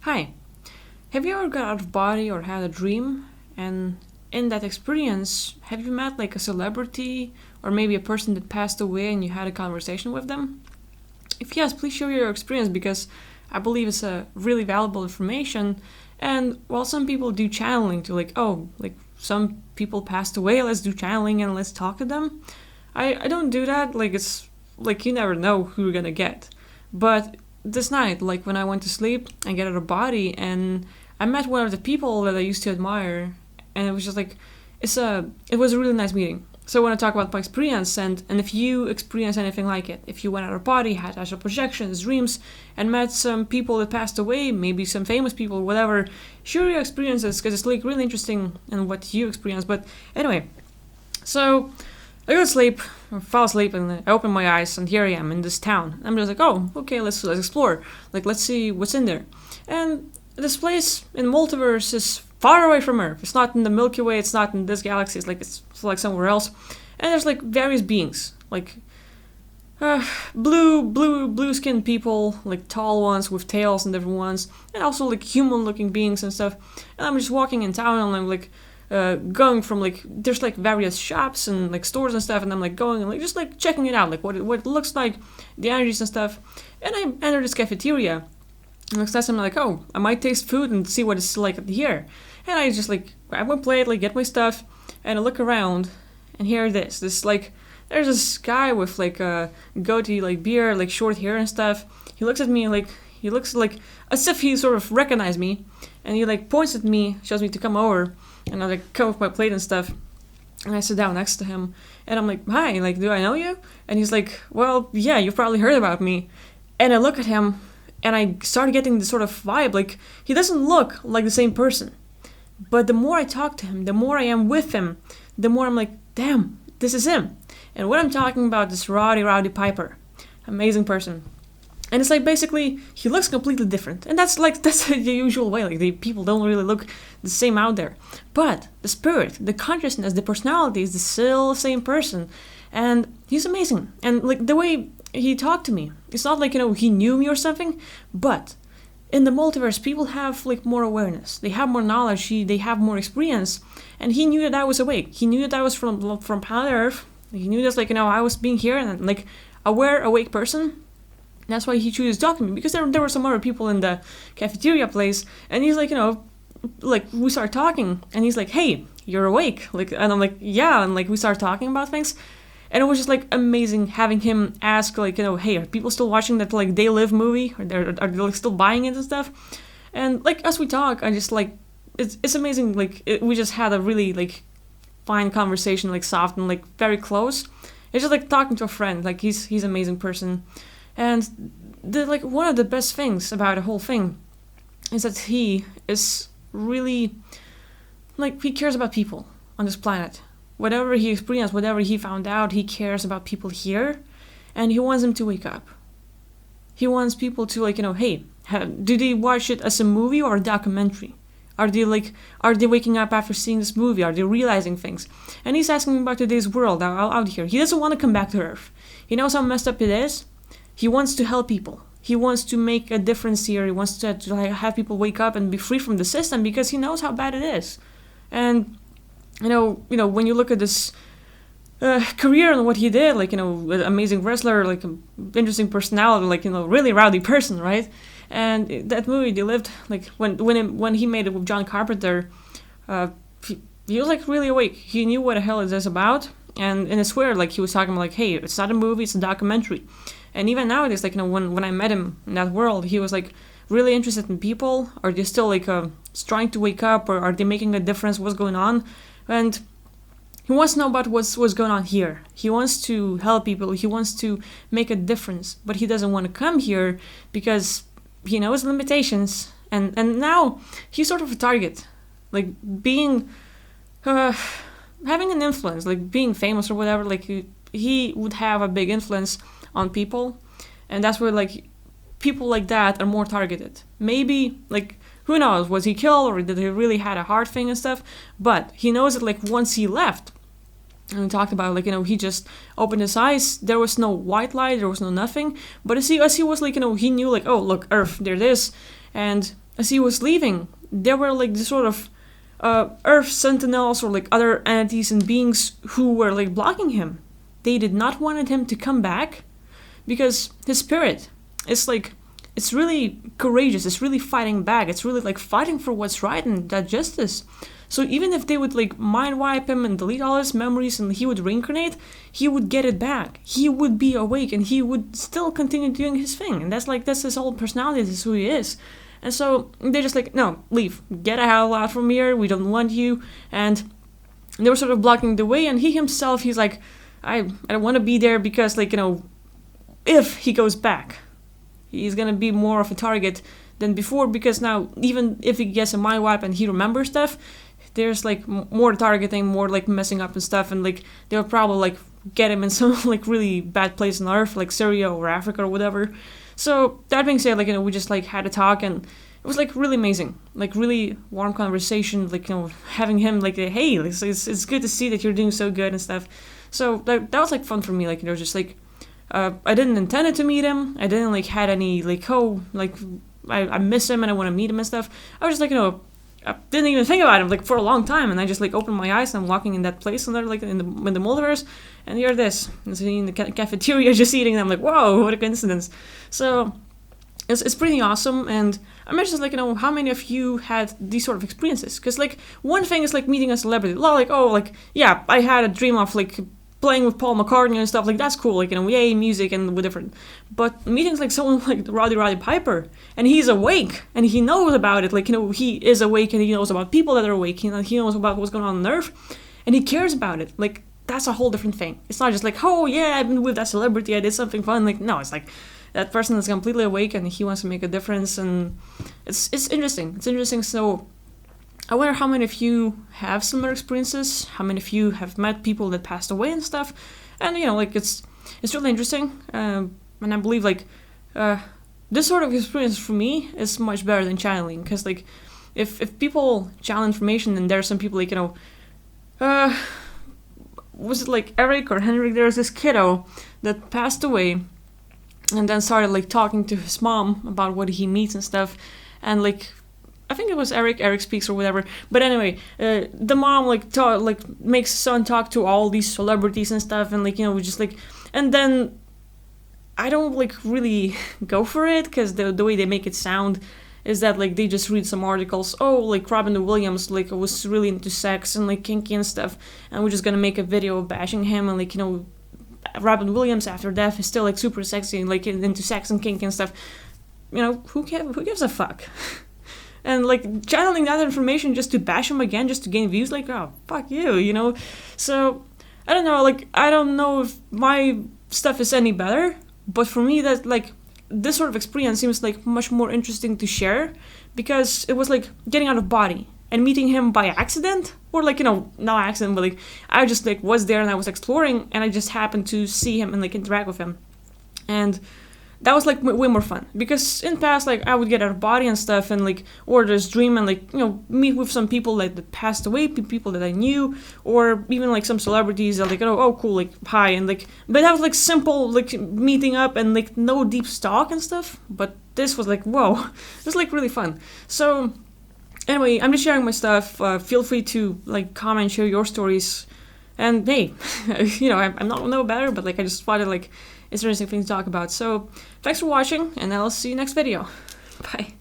Hi, have you ever got out of body or had a dream? And in that experience, have you met like a celebrity or maybe a person that passed away and you had a conversation with them? If yes, please share your experience because I believe it's a really valuable information. And while some people do channeling to like some people passed away, let's do channeling and let's talk to them. I don't do that. Like it's like you never know who you're gonna get. But this night, like when I went to sleep, I get out of body and I met one of the people that I used to admire, and it was just like it was a really nice meeting. So I want to talk about my experience and if you experience anything like it, if you went out of body, had astral projections, dreams, and met some people that passed away, maybe some famous people, whatever, share your experiences because it's like really interesting in what you experience. But anyway, so I go to sleep, I fall asleep, and I open my eyes, and here I am in this town. I'm just like, oh, okay, let's explore. Like, let's see what's in there. And this place in multiverse is far away from Earth. It's not in the Milky Way. It's not in this galaxy. It's like somewhere else. And there's like various beings, like blue skinned people, like tall ones with tails and different ones, and also like human looking beings and stuff. And I'm just walking in town, and I'm like going from like there's like various shops and like stores and stuff, and I'm like going and like just like checking it out, like what it looks like, the energies and stuff. And I enter this cafeteria, and next time I'm like, oh, I might taste food and see what it's like here. And I just like grab my plate, like get my stuff, and I look around, and here it is. This like there's this guy with like a goatee, like beard, like short hair and stuff. He looks at me like he looks like as if he sort of recognized me, and he like points at me, shows me to come over. And I like come with my plate and stuff, and I sit down next to him, and I'm like, hi, like, do I know you? And he's like, well, yeah, you've probably heard about me. And I look at him, and I start getting this sort of vibe, like, he doesn't look like the same person. But the more I talk to him, the more I am with him, the more I'm like, damn, this is him. And what I'm talking about is Rowdy Roddy Piper. Amazing person. And it's like basically he looks completely different, and that's the usual way. Like the people don't really look the same out there, but the spirit, the consciousness, the personality is the still same person, and he's amazing. And like the way he talked to me, it's not like he knew me or something, but in the multiverse, people have like more awareness, they have more knowledge, they have more experience, and he knew that I was awake. He knew that I was from planet Earth. He knew that I was being here and like awake person. That's why he chose to talk to me, because there were some other people in the cafeteria place, and he's like, like we start talking, and he's like, hey, you're awake, like, and I'm like, yeah, and like we start talking about things, and it was just like amazing having him ask like, hey, are people still watching that like They Live movie, or are they like still buying it and stuff, and like as we talk, I just like it's amazing, like we just had a really like fine conversation, like soft and like very close. It's just like talking to a friend, like he's an amazing person. And like one of the best things about the whole thing is that he is really like he cares about people on this planet. Whatever he experienced, whatever he found out, he cares about people here, and he wants them to wake up. He wants people to like hey, do they watch it as a movie or a documentary? Are they waking up after seeing this movie? Are they realizing things? And he's asking about today's world out here. He doesn't want to come back to Earth. He knows how messed up it is. He wants to help people. He wants to make a difference here. He wants to have people wake up and be free from the system because he knows how bad it is. And when you look at this career and what he did, like an amazing wrestler, like an interesting personality, like really rowdy person, right? And that movie They Lived, like when he made it with John Carpenter, he was like really awake. He knew what the hell it is about, and I swear, like he was talking about like, hey, it's not a movie, it's a documentary. And even nowadays, like when I met him in that world, he was like really interested in people. Are they still like trying to wake up, or are they making a difference? What's going on? And he wants to know about what's going on here. He wants to help people. He wants to make a difference, but he doesn't want to come here because he knows limitations. And now he's sort of a target, like being having an influence, like being famous or whatever. Like he would have a big influence on people, and that's where like people like that are more targeted. Maybe like who knows, was he killed or did he really had a heart thing and stuff, but he knows that like once he left, and we talked about like he just opened his eyes, there was no white light, there was no nothing, but as he was like he knew like, oh look, Earth, there it is, and as he was leaving, there were like this sort of Earth sentinels or like other entities and beings who were like blocking him. They did not want him to come back because his spirit is like, it's really courageous, it's really fighting back, it's really like fighting for what's right and that justice. So even if they would like mind wipe him and delete all his memories and he would reincarnate, he would get it back. He would be awake and he would still continue doing his thing. And that's his whole personality, this is who he is. And so they're just like, no, leave, get the hell out from here, we don't want you. And they were sort of blocking the way, and he himself, he's like, I don't want to be there because, like, if he goes back, he's gonna be more of a target than before, because now even if he gets a mind wipe and he remembers stuff, there's like more targeting, more like messing up and stuff, and like they'll probably like get him in some like really bad place on Earth, like Syria or Africa or whatever. So that being said, like, we just like had a talk, and it was like really amazing, like really warm conversation, like, having him like, hey, it's good to see that you're doing so good and stuff. So that was like fun for me, like, just like, I didn't intend to meet him, I didn't like had any like, I miss him and I want to meet him and stuff. I was just like, I didn't even think about him like for a long time, and I just like opened my eyes and I'm walking in that place and they're like in the multiverse, and here it is, and so in the cafeteria just eating, and I'm like, whoa, what a coincidence. So it's pretty awesome. And I'm just like, how many of you had these sort of experiences? Because like one thing is like meeting a celebrity, like, oh, like, yeah, I had a dream of like playing with Paul McCartney and stuff, like that's cool, like, yay, music and whatever. But meeting like someone like Rowdy Roddy Piper, and he's awake and he knows about it, like, he is awake and he knows about people that are awake, he knows about what's going on Earth, and he cares about it. Like, that's a whole different thing. It's not just like, oh yeah, I've been with that celebrity, I did something fun. Like, no, it's like that person is completely awake and he wants to make a difference, and it's interesting. It's interesting. So I wonder how many of you have similar experiences, how many of you have met people that passed away and stuff, and like it's really interesting, and I believe like this sort of experience for me is much better than channeling, because like if people channel information, and there's some people like, was it like Eric or Henrik, there's this kiddo that passed away and then started like talking to his mom about what he meets and stuff, and like I think it was Eric Speaks or whatever. But anyway, the mom makes son talk to all these celebrities and stuff, and like, just like, and then I don't like really go for it, because the way they make it sound is that like they just read some articles, oh, like Robin Williams like was really into sex and like kinky and stuff, and we're just gonna make a video bashing him, and like, Robin Williams after death is still like super sexy and like into sex and kink and stuff. Who gives a fuck? And like channeling that information just to bash him again, just to gain views, like, oh, fuck you, So I don't know, like, I don't know if my stuff is any better, but for me, that like this sort of experience seems like much more interesting to share, because it was like getting out of body and meeting him by accident, or like, not accident, but like I just like was there and I was exploring and I just happened to see him and like interact with him. And that was like way more fun, because in past, like, I would get out of body and stuff, and like, or just dream and like, meet with some people that passed away, people that I knew, or even like some celebrities that like, oh cool, like, hi, and like, but that was like simple, like meeting up and like no deep talk and stuff. But this was like, whoa, it was like really fun. So anyway, I'm just sharing my stuff. Feel free to like comment, share your stories, and hey, I'm not no better, but like I just thought like it's an interesting thing to talk about. So thanks for watching, and I'll see you next video. Bye.